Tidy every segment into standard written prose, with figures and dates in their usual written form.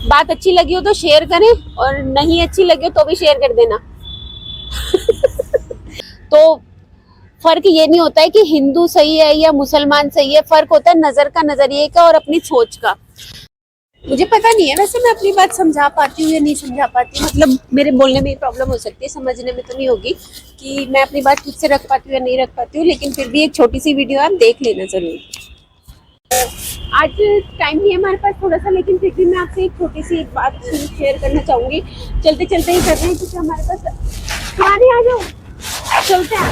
बात अच्छी लगी हो तो शेयर करें और नहीं अच्छी लगी हो तो भी शेयर कर देना। तो फर्क ये नहीं होता है कि हिंदू सही है या मुसलमान सही है, फर्क होता है नजर का, नजरिए का और अपनी सोच का। मुझे पता नहीं है वैसे मैं अपनी बात समझा पाती हूँ या नहीं समझा पाती, मतलब मेरे बोलने में प्रॉब्लम हो सकती है, समझने में तो नहीं होगी कि मैं अपनी बात ठीक से रख पाती हूँ या नहीं रख पाती हूँ, लेकिन फिर भी एक छोटी सी वीडियो आप देख लेना जरूर। आज टाइम नहीं है हमारे पास थोड़ा सा, लेकिन फिर भी मैं आपसे एक छोटी सी बात शेयर करना चाहूंगी। चलते चलते ही कर रहे हैं क्योंकि हमारे पास आ जाओ चलते हैं,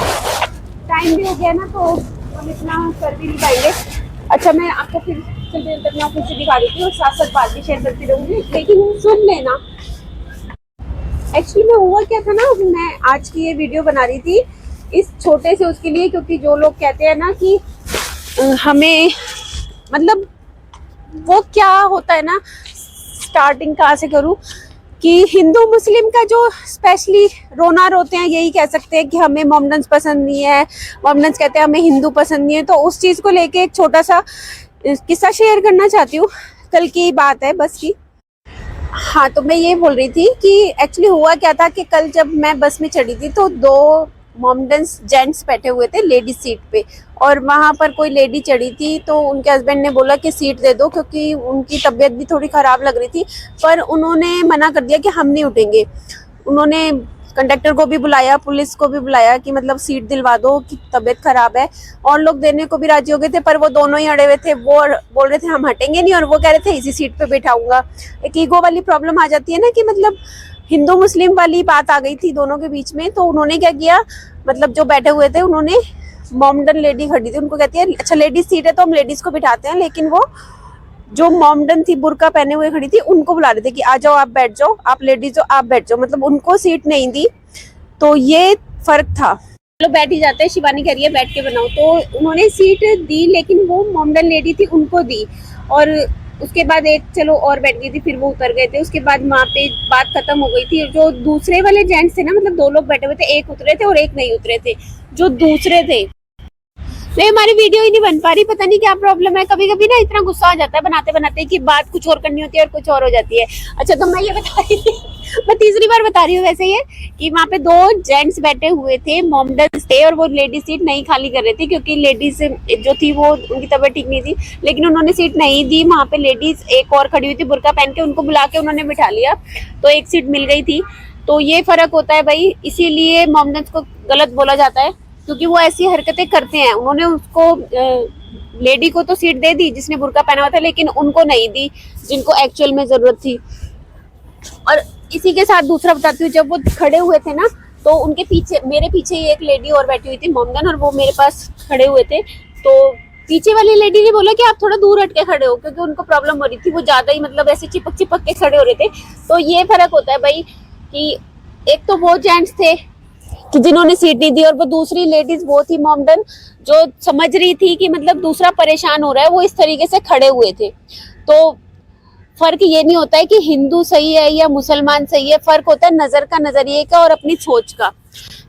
टाइम भी हो गया ना तो हम इतना कर भी नहीं पाएंगे। अच्छा मैं आपको फिर चलते चलते मैं फिर से दिखा देती हूँ और साथ साथ बात भी शेयर करती रहूंगी, लेकिन सुन लेना। एक्चुअली में हुआ क्या था ना, मैं आज की ये वीडियो बना रही थी इस छोटे से उसके लिए, क्योंकि जो लोग कहते हैं ना कि हमें मतलब वो क्या होता है ना, स्टार्टिंग कहाँ से करूँ कि हिंदू मुस्लिम का जो स्पेशली रोना रोते हैं, यही कह सकते हैं कि हमें मोमडन्स पसंद नहीं है, मोमडन्स कहते हैं हमें हिंदू पसंद नहीं है। तो उस चीज़ को लेके एक छोटा सा किस्सा शेयर करना चाहती हूँ, कल की बात है बस की। हाँ तो मैं ये बोल रही थी कि एक्चुअली हुआ क्या था कि कल जब मैं बस में चढ़ी थी तो दो मोमडन्स जेंट्स बैठे हुए थे लेडीज सीट पे, और वहाँ पर कोई लेडी चढ़ी थी तो उनके हस्बैंड ने बोला कि सीट दे दो, क्योंकि उनकी तबीयत भी थोड़ी ख़राब लग रही थी, पर उन्होंने मना कर दिया कि हम नहीं उठेंगे। उन्होंने कंडक्टर को भी बुलाया, पुलिस को भी बुलाया कि मतलब सीट दिलवा दो कि तबीयत खराब है, और लोग देने को भी राजी हो गए थे, पर वो दोनों ही अड़े हुए थे। वो बोल रहे थे हम हटेंगे नहीं, और वो कह रहे थे इसी सीट पे बैठाऊंगा। एक ईगो वाली प्रॉब्लम आ जाती है ना कि मतलब हिंदू मुस्लिम वाली बात आ गई थी दोनों के बीच में। तो उन्होंने क्या किया, मतलब जो बैठे हुए थे उन्होंने, मोमडन लेडी खड़ी थी उनको कहती है अच्छा लेडीज सीट है तो हम लेडीज को बिठाते हैं, लेकिन वो जो मोमडन थी बुर्का पहने हुए खड़ी थी उनको बुला रहे थे कि आ जाओ आप बैठ जाओ, आप लेडीज हो आप बैठ जाओ, मतलब उनको सीट नहीं दी। तो ये फर्क था। चलो बैठ ही जाते हैं, शिवानी कह रही है बैठ के बनाओ, तो उन्होंने सीट दी, लेकिन वो मोमडन लेडी थी उनको दी, और उसके बाद एक चलो और बैठ गई थी, फिर वो उतर गए थे। उसके बाद वहाँ पे बात खत्म हो गई थी। जो दूसरे वाले जेंट्स थे ना, मतलब दो लोग बैठे हुए थे, एक उतरे थे और एक नहीं उतरे थे। जो दूसरे थे, नहीं हमारी वीडियो ही नहीं बन पा रही, पता नहीं क्या प्रॉब्लम है। कभी कभी ना इतना गुस्सा आ जाता है बनाते बनाते कि बात कुछ और करनी होती है और कुछ और हो जाती है। अच्छा तो मैं ये बता रही थी, मैं तीसरी बार बता रही हूँ वैसे ये, कि वहाँ पे दो जेंट्स बैठे हुए थे, मोमडन्स थे, और वो लेडीज सीट नहीं खाली कर रहे थे क्योंकि लेडीज जो थी वो उनकी तबीयत ठीक नहीं थी, लेकिन उन्होंने सीट नहीं दी। वहाँ पे लेडीज एक और खड़ी हुई थी बुर्का पहन के, उनको बुला के उन्होंने बिठा लिया, तो एक सीट मिल गई थी। तो ये फर्क होता है भाई, इसीलिए मोमडन्स को गलत बोला जाता है, क्योंकि वो ऐसी हरकतें करते हैं। उन्होंने उसको लेडी को तो सीट दे दी जिसने बुर्का पहना हुआ था, लेकिन उनको नहीं दी जिनको एक्चुअल में जरूरत थी। और इसी के साथ दूसरा बताती हूँ, जब वो खड़े हुए थे ना तो उनके पीछे, मेरे पीछे ही एक लेडी और बैठी हुई थी मोमडन, और वो मेरे पास खड़े हुए थे। तो पीछे वाली लेडी ने बोला कि आप थोड़ा दूर हट के खड़े हो, क्योंकि उनको प्रॉब्लम हो रही थी, वो ज्यादा ही मतलब ऐसे चिपक चिपक के खड़े हो रहे थे। तो ये फर्क होता है भाई कि एक तो वो जेंट्स थे कि जिन्होंने सीट नहीं दी, और वो दूसरी लेडीज वो थी मोमडन जो समझ रही थी कि मतलब दूसरा परेशान हो रहा है, वो इस तरीके से खड़े हुए थे। तो फर्क ये नहीं होता है कि हिंदू सही है या मुसलमान सही है, फर्क होता है नजर का, नजरिए का और अपनी सोच का।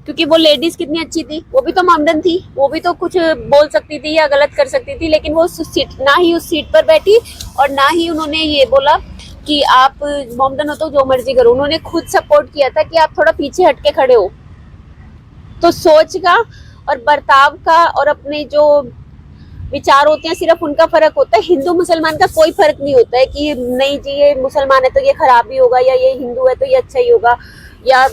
क्योंकि वो लेडीज कितनी अच्छी थी, वो भी तो मोमडन थी, वो भी तो कुछ बोल सकती थी या गलत कर सकती थी, लेकिन वो सीट ना ही उस सीट पर बैठी, और ना ही उन्होंने ये बोला कि आप मोमडन हो तो जो मर्जी करो। उन्होंने खुद सपोर्ट किया था कि आप थोड़ा पीछे हट के खड़े हो। तो सोच का और बर्ताव का और अपने जो विचार होते हैं सिर्फ उनका फर्क होता है। हिंदू मुसलमान का कोई फर्क नहीं होता है कि नहीं जी ये मुसलमान है तो ये खराब ही होगा, या ये हिंदू है तो ये अच्छा ही होगा। या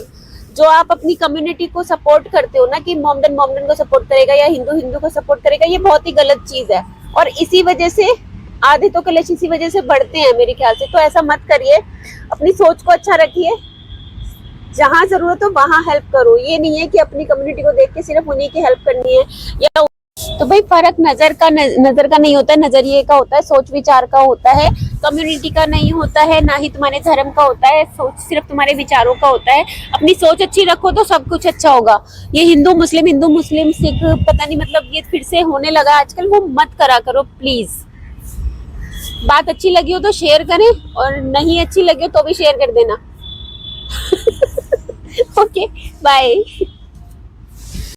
जो आप अपनी कम्युनिटी को सपोर्ट करते हो ना कि मोमडन मोमडन को सपोर्ट करेगा या हिंदू हिंदू को सपोर्ट करेगा, ये बहुत ही गलत चीज है। और इसी वजह से आधे तो कलेश इसी वजह से बढ़ते हैं मेरे ख्याल से। तो ऐसा मत करिए, अपनी सोच को अच्छा रखिए, जहाँ जरूरत हो वहाँ हेल्प करो। ये नहीं है कि अपनी कम्युनिटी को देख के सिर्फ उन्हीं की हेल्प करनी है। या तो भाई फर्क नजर का नहीं होता है, नजरिए का होता है, सोच विचार का होता है, कम्युनिटी का नहीं होता है, ना ही तुम्हारे धर्म का होता है, सोच सिर्फ तुम्हारे विचारों का होता है। अपनी सोच अच्छी रखो तो सब कुछ अच्छा होगा। ये हिंदू मुस्लिम सिख पता नहीं मतलब ये फिर से होने लगा आजकल, वो मत करा करो प्लीज। बात अच्छी लगी हो तो शेयर करें और नहीं अच्छी लगी हो तो भी शेयर कर देना। Okay bye.